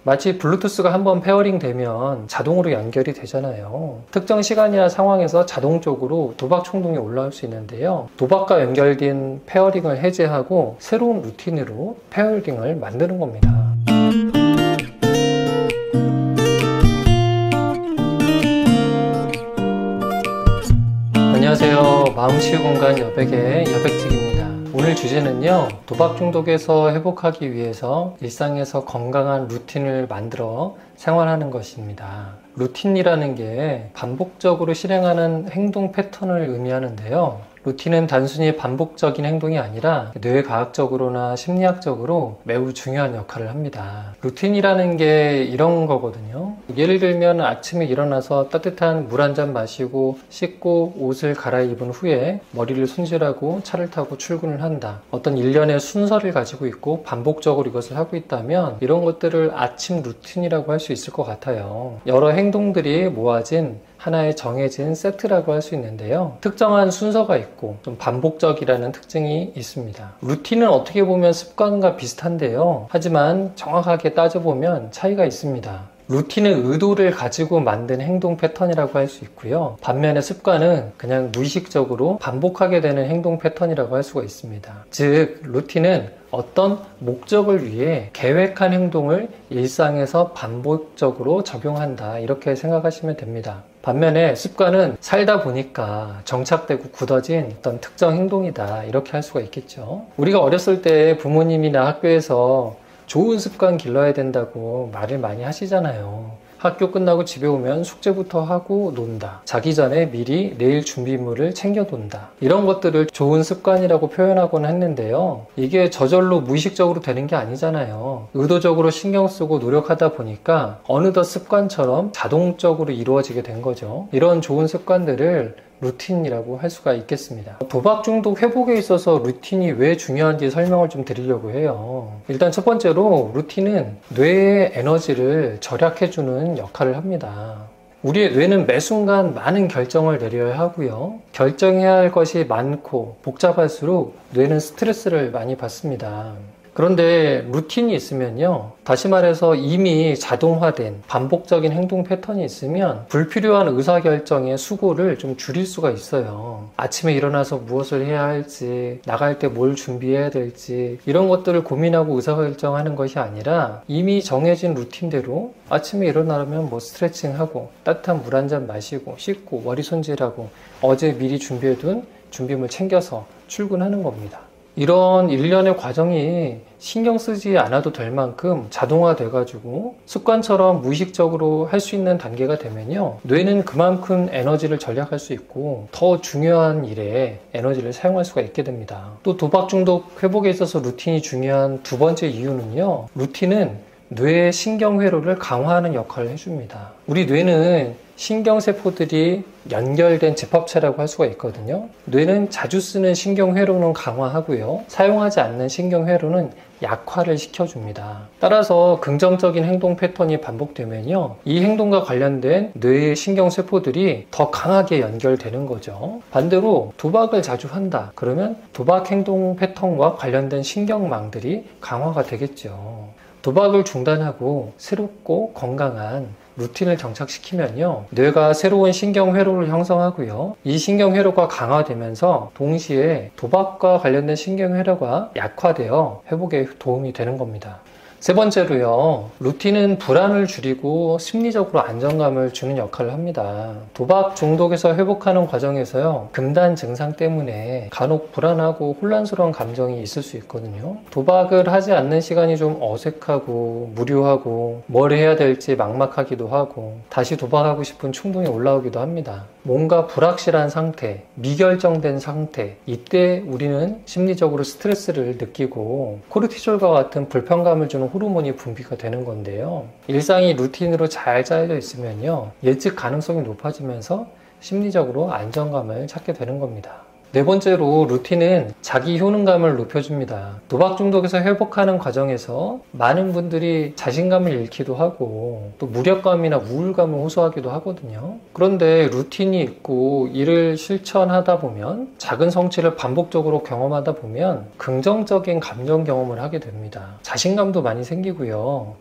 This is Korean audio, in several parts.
마치 블루투스가 한번 페어링 되면 자동으로 연결이 되잖아요. 특정 시간이나 상황에서 자동적으로 도박 충동이 올라올 수 있는데요. 도박과 연결된 페어링을 해제하고 새로운 루틴으로 페어링을 만드는 겁니다. 안녕하세요. 마음치유공간 여백의 여백직입니다. 오늘 주제는요, 도박 중독에서 회복하기 위해서 일상에서 건강한 루틴을 만들어 생활하는 것입니다. 루틴이라는 게 반복적으로 실행하는 행동 패턴을 의미하는데요. 루틴은 단순히 반복적인 행동이 아니라 뇌과학적으로나 심리학적으로 매우 중요한 역할을 합니다. 루틴이라는 게 이런 거거든요. 예를 들면 아침에 일어나서 따뜻한 물 한 잔 마시고 씻고 옷을 갈아입은 후에 머리를 손질하고 차를 타고 출근을 한다. 어떤 일련의 순서를 가지고 있고 반복적으로 이것을 하고 있다면 이런 것들을 아침 루틴이라고 할 수 있을 것 같아요. 여러 행동들이 모아진 하나의 정해진 세트라고 할 수 있는데요. 특정한 순서가 있고 좀 반복적이라는 특징이 있습니다. 루틴은 어떻게 보면 습관과 비슷한데요. 하지만 정확하게 따져보면 차이가 있습니다. 루틴은 의도를 가지고 만든 행동 패턴이라고 할 수 있고요. 반면에 습관은 그냥 무의식적으로 반복하게 되는 행동 패턴이라고 할 수가 있습니다. 즉, 루틴은 어떤 목적을 위해 계획한 행동을 일상에서 반복적으로 적용한다, 이렇게 생각하시면 됩니다. 반면에 습관은 살다 보니까 정착되고 굳어진 어떤 특정 행동이다, 이렇게 할 수가 있겠죠. 우리가 어렸을 때 부모님이나 학교에서 좋은 습관 길러야 된다고 말을 많이 하시잖아요. 학교 끝나고 집에 오면 숙제부터 하고 논다. 자기 전에 미리 내일 준비물을 챙겨둔다. 이런 것들을 좋은 습관이라고 표현하곤 했는데요. 이게 저절로 무의식적으로 되는 게 아니잖아요. 의도적으로 신경 쓰고 노력하다 보니까 어느덧 습관처럼 자동적으로 이루어지게 된 거죠. 이런 좋은 습관들을 루틴이라고 할 수가 있겠습니다. 도박 중독 회복에 있어서 루틴이 왜 중요한지 설명을 좀 드리려고 해요. 일단 첫 번째로 루틴은 뇌의 에너지를 절약해주는 역할을 합니다. 우리의 뇌는 매 순간 많은 결정을 내려야 하고요. 결정해야 할 것이 많고 복잡할수록 뇌는 스트레스를 많이 받습니다. 그런데 루틴이 있으면요, 다시 말해서 이미 자동화된 반복적인 행동 패턴이 있으면 불필요한 의사결정의 수고를 좀 줄일 수가 있어요. 아침에 일어나서 무엇을 해야 할지, 나갈 때 뭘 준비해야 될지, 이런 것들을 고민하고 의사결정하는 것이 아니라 이미 정해진 루틴대로 아침에 일어나면 뭐 스트레칭하고 따뜻한 물 한 잔 마시고 씻고 머리 손질하고 어제 미리 준비해둔 준비물 챙겨서 출근하는 겁니다. 이런 일련의 과정이 신경 쓰지 않아도 될 만큼 자동화돼 가지고 습관처럼 무의식적으로 할 수 있는 단계가 되면요, 뇌는 그만큼 에너지를 절약할 수 있고 더 중요한 일에 에너지를 사용할 수가 있게 됩니다. 또 도박 중독 회복에 있어서 루틴이 중요한 두 번째 이유는요, 루틴은 뇌의 신경회로를 강화하는 역할을 해줍니다. 우리 뇌는 신경세포들이 연결된 집합체라고 할 수가 있거든요. 뇌는 자주 쓰는 신경회로는 강화하고요, 사용하지 않는 신경회로는 약화를 시켜줍니다. 따라서 긍정적인 행동 패턴이 반복되면요, 이 행동과 관련된 뇌의 신경세포들이 더 강하게 연결되는 거죠. 반대로 도박을 자주 한다 그러면 도박 행동 패턴과 관련된 신경망들이 강화가 되겠죠. 도박을 중단하고 새롭고 건강한 루틴을 정착시키면요, 뇌가 새로운 신경회로를 형성하고요, 이 신경회로가 강화되면서 동시에 도박과 관련된 신경회로가 약화되어 회복에 도움이 되는 겁니다. 세 번째로요, 루틴은 불안을 줄이고 심리적으로 안정감을 주는 역할을 합니다. 도박 중독에서 회복하는 과정에서요, 금단 증상 때문에 간혹 불안하고 혼란스러운 감정이 있을 수 있거든요. 도박을 하지 않는 시간이 좀 어색하고 무료하고 뭘 해야 될지 막막하기도 하고 다시 도박하고 싶은 충동이 올라오기도 합니다. 뭔가 불확실한 상태, 미결정된 상태, 이때 우리는 심리적으로 스트레스를 느끼고 코르티졸과 같은 불편감을 주는 호르몬이 분비가 되는 건데요. 일상이 루틴으로 잘 짜여져 있으면요, 예측 가능성이 높아지면서 심리적으로 안정감을 찾게 되는 겁니다. 네 번째로 루틴은 자기 효능감을 높여줍니다. 도박 중독에서 회복하는 과정에서 많은 분들이 자신감을 잃기도 하고 또 무력감이나 우울감을 호소하기도 하거든요. 그런데 루틴이 있고 이를 실천하다 보면 작은 성취를 반복적으로 경험하다 보면 긍정적인 감정 경험을 하게 됩니다. 자신감도 많이 생기고요.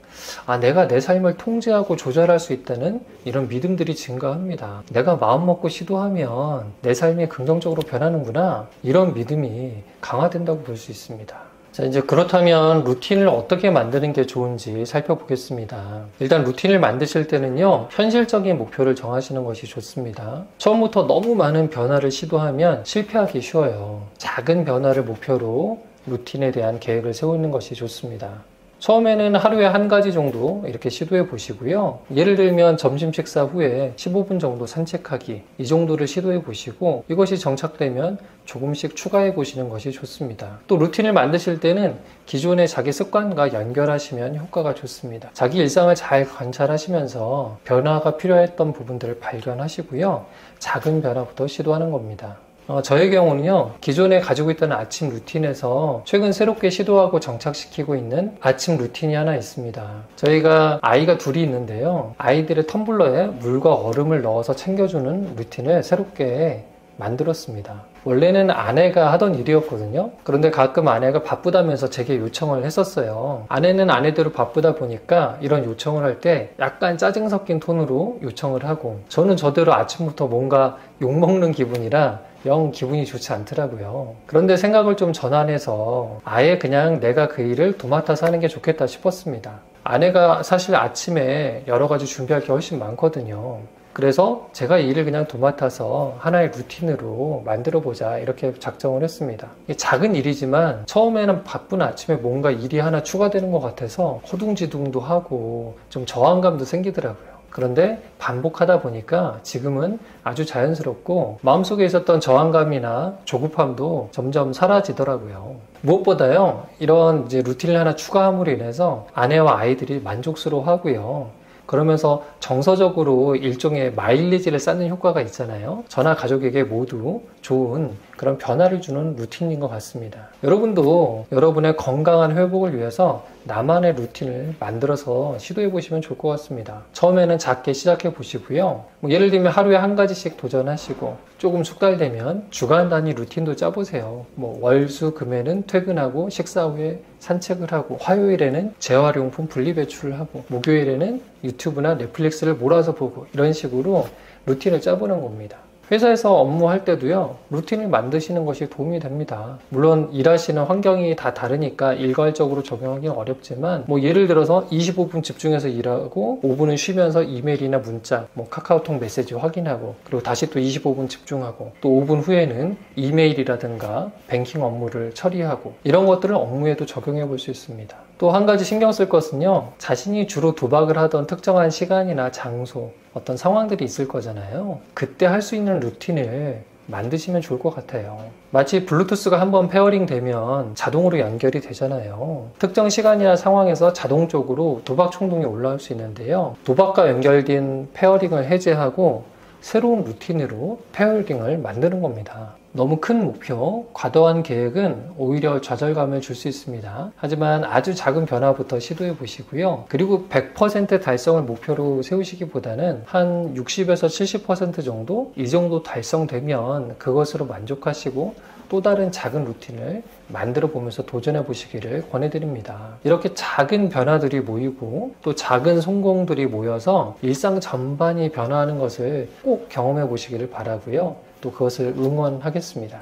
내가 내 삶을 통제하고 조절할 수 있다는 이런 믿음들이 증가합니다. 내가 마음먹고 시도하면 내 삶이 긍정적으로 변하는구나, 이런 믿음이 강화된다고 볼 수 있습니다. 자, 이제 그렇다면 루틴을 어떻게 만드는 게 좋은지 살펴보겠습니다. 일단 루틴을 만드실 때는요, 현실적인 목표를 정하시는 것이 좋습니다. 처음부터 너무 많은 변화를 시도하면 실패하기 쉬워요. 작은 변화를 목표로 루틴에 대한 계획을 세우는 것이 좋습니다. 처음에는 하루에 한 가지 정도 이렇게 시도해 보시고요. 예를 들면 점심 식사 후에 15분 정도 산책하기, 이 정도를 시도해 보시고 이것이 정착되면 조금씩 추가해 보시는 것이 좋습니다. 또 루틴을 만드실 때는 기존의 자기 습관과 연결하시면 효과가 좋습니다. 자기 일상을 잘 관찰하시면서 변화가 필요했던 부분들을 발견하시고요. 작은 변화부터 시도하는 겁니다. 저의 경우는요, 기존에 가지고 있던 아침 루틴에서 최근 새롭게 시도하고 정착시키고 있는 아침 루틴이 하나 있습니다. 저희가 아이가 둘이 있는데요, 아이들의 텀블러에 물과 얼음을 넣어서 챙겨주는 루틴을 새롭게 만들었습니다. 원래는 아내가 하던 일이었거든요. 그런데 가끔 아내가 바쁘다면서 제게 요청을 했었어요. 아내는 아내대로 바쁘다 보니까 이런 요청을 할 때 약간 짜증 섞인 톤으로 요청을 하고, 저는 저대로 아침부터 뭔가 욕먹는 기분이라 영 기분이 좋지 않더라고요. 그런데 생각을 좀 전환해서 아예 그냥 내가 그 일을 도맡아서 하는 게 좋겠다 싶었습니다. 아내가 사실 아침에 여러 가지 준비할 게 훨씬 많거든요. 그래서 제가 이 일을 그냥 도맡아서 하나의 루틴으로 만들어 보자, 이렇게 작정을 했습니다. 작은 일이지만 처음에는 바쁜 아침에 뭔가 일이 하나 추가되는 것 같아서 허둥지둥도 하고 좀 저항감도 생기더라고요. 그런데 반복하다 보니까 지금은 아주 자연스럽고 마음속에 있었던 저항감이나 조급함도 점점 사라지더라고요. 무엇보다요, 이런 이제 루틴을 하나 추가함으로 인해서 아내와 아이들이 만족스러워하고요. 그러면서 정서적으로 일종의 마일리지를 쌓는 효과가 있잖아요. 저나 가족에게 모두 좋은 그런 변화를 주는 루틴인 것 같습니다. 여러분도 여러분의 건강한 회복을 위해서 나만의 루틴을 만들어서 시도해 보시면 좋을 것 같습니다. 처음에는 작게 시작해 보시고요. 예를 들면 하루에 한 가지씩 도전하시고 조금 숙달되면 주간 단위 루틴도 짜보세요. 월, 수, 금에는 퇴근하고 식사 후에 산책을 하고, 화요일에는 재활용품 분리배출을 하고, 목요일에는 유튜브나 넷플릭스를 몰아서 보고, 이런 식으로 루틴을 짜보는 겁니다. 회사에서 업무할 때도요, 루틴을 만드시는 것이 도움이 됩니다. 물론 일하시는 환경이 다 다르니까 일괄적으로 적용하기는 어렵지만, 예를 들어서 25분 집중해서 일하고 5분은 쉬면서 이메일이나 문자, 카카오톡 메시지 확인하고, 그리고 다시 또 25분 집중하고, 또 5분 후에는 이메일이라든가 뱅킹 업무를 처리하고, 이런 것들을 업무에도 적용해 볼 수 있습니다. 또 한 가지 신경 쓸 것은요, 자신이 주로 도박을 하던 특정한 시간이나 장소, 어떤 상황들이 있을 거잖아요. 그때 할 수 있는 루틴을 만드시면 좋을 것 같아요. 마치 블루투스가 한번 페어링 되면 자동으로 연결이 되잖아요. 특정 시간이나 상황에서 자동적으로 도박衝동이 올라올 수 있는데요. 도박과 연결된 페어링을 해제하고 새로운 루틴으로 페어링을 만드는 겁니다. 너무 큰 목표, 과도한 계획은 오히려 좌절감을 줄 수 있습니다. 하지만 아주 작은 변화부터 시도해 보시고요. 그리고 100% 달성을 목표로 세우시기보다는 한 60에서 70% 정도? 이 정도 달성되면 그것으로 만족하시고 또 다른 작은 루틴을 만들어 보면서 도전해 보시기를 권해드립니다. 이렇게 작은 변화들이 모이고 또 작은 성공들이 모여서 일상 전반이 변화하는 것을 꼭 경험해 보시기를 바라고요. 또 그것을 응원하겠습니다.